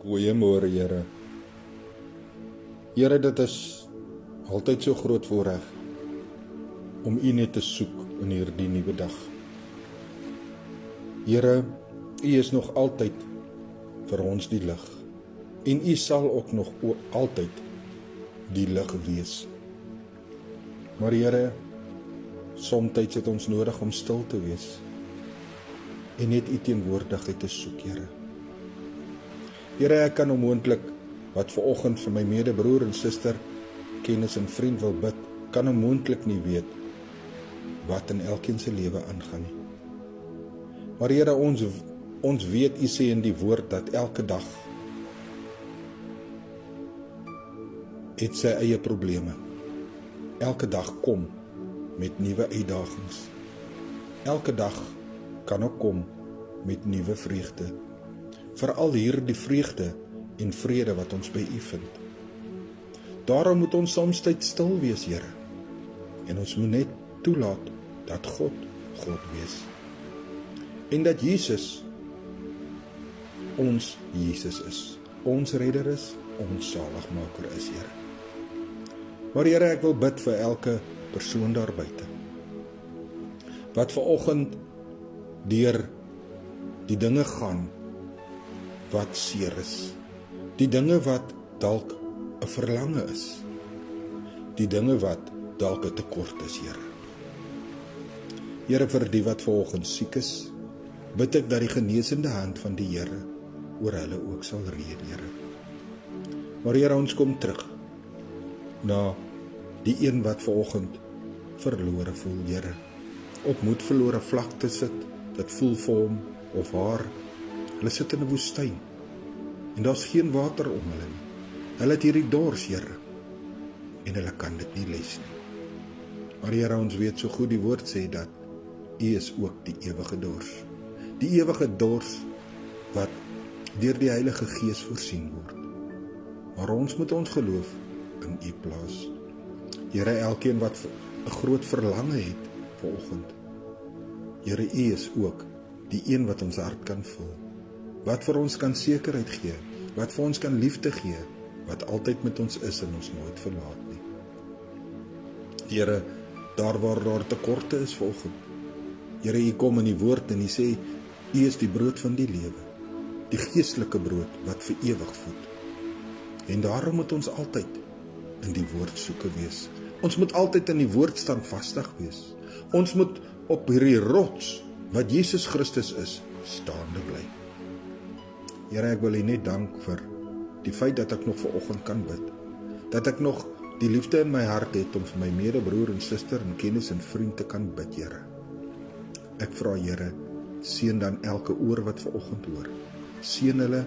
Goeiemôre, Here. Here, dit is altyd so groot voorreg om U net te soek in hierdie nuwe dag. Here, U is nog altyd vir ons die lig, en U sal ook nog altyd die lig wees. Maar Here, somtyds het ons nodig om stil te wees en net U teenwoordigheid te soek, Here. Here, ek kan onmoontlik wat vanoggend vir my medebroer en suster, kennis en vriend wil bid, kan onmoontlik nie weet wat in elkeen se lewe aangaan nie. Maar Here, ons weet U sê in die woord dat elke dag het sy eie probleme. Elke dag kom met nuwe uitdagings. Elke dag kan ook kom met nuwe vreugde. Veral hierdie vreugde en vrede wat ons by U vind. Daarom moet ons soms tyd stil wees, Here. En ons moet net toelaat dat God wees. En dat Jesus ons Jesus is. Ons redder is, ons saligmaker is, Here. Maar Here, ek wil bid vir elke persoon daar buite, wat vanoggend deur die dinge gaan wat seer is, die dinge wat dalk 'n verlange is, die dinge wat dalk 'n tekort is, Here. Here, vir die wat vanoggend siek is, bid ek dat die genesende hand van die Here oor hulle ook sal reën, Here. Maar Here, ons kom terug na die een wat vanoggend verlore voel, Here. Op moed verlore vlakte sit, dit voel vir hom of haar. Hulle sit in 'n woestyn en daar's geen water om hulle nie. Hulle het hierdie dors, Here, en hulle kan dit nie les nie. Maar Here, ons weet so goed die woord sê dat U is ook die ewige dors. Die ewige dors wat deur die Heilige Gees voorsien word. Maar ons moet ons geloof in U plaas. Here, elkeen wat 'n groot verlange het vanoggend. Here, U is ook die een wat ons hart kan vul, wat vir ons kan sekerheid gee, wat vir ons kan liefde gee, wat altyd met ons is en ons nooit verlaat nie. Here, daar waar daar tekorte is vanoggend, Here, U kom in die woord en U sê, U is die brood van die lewe, die geestelike brood wat vir ewig voed. En daarom moet ons altyd in die woord soeke wees. Ons moet altyd in die woord standvastig wees. Ons moet op hierdie rots wat Jesus Christus is, staande bly. Here, ek wil U net dank vir die feit dat ek nog vanoggend kan bid. Dat ek nog die liefde in my hart het om vir my medebroer en suster en kennis en vriend te kan bid, Here. Ek vra, Here, seën dan elke oor wat vanoggend hoor. Seën hulle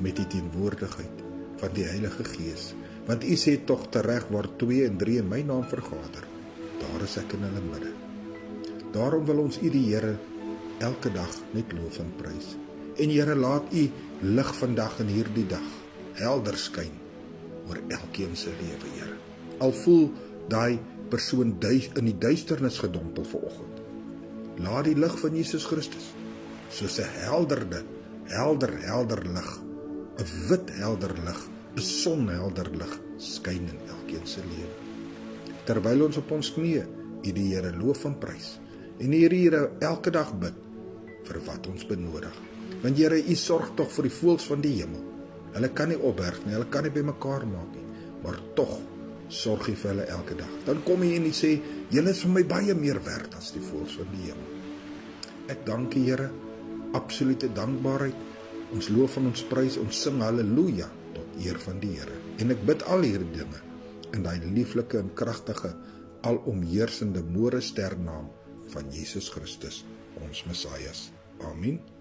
met die teenwoordigheid van die Heilige Gees. Want U sê tog tereg waar 2 en 3 in my naam vergader, daar is ek in hulle midde. Daarom wil ons U die Here elke dag net loof en prys. En Here, laat U lig vandag in hierdie dag helder skyn oor elkeen se lewe, Here. Al voel daai persoon in die duisternis gedompel vanoggend, laat die lig van Jesus Christus soos 'n helder lig, 'n wit helder lig, 'n sonhelder lig skyn in elkeen se lewe. Terwyl ons op ons knieë U die Here loof en prys en Here elke dag bid vir wat ons benodig. Want Here, U sorg tog vir die voëls van die hemel. Hulle kan nie opberg nie, hulle kan nie bymekaar maak nie, maar tog sorg U vir hulle elke dag. Dan kom U en U sê, julle is vir my baie meer werd as die voëls van die hemel. Ek dank U, Here, absolute dankbaarheid. Ons loof en ons prys, ons sing halleluja tot eer van die Here. En ek bid al hierdie dinge in daai lieflike en kragtige, alomheersende môre sternaam van Jesus Christus, ons Messias. Amen.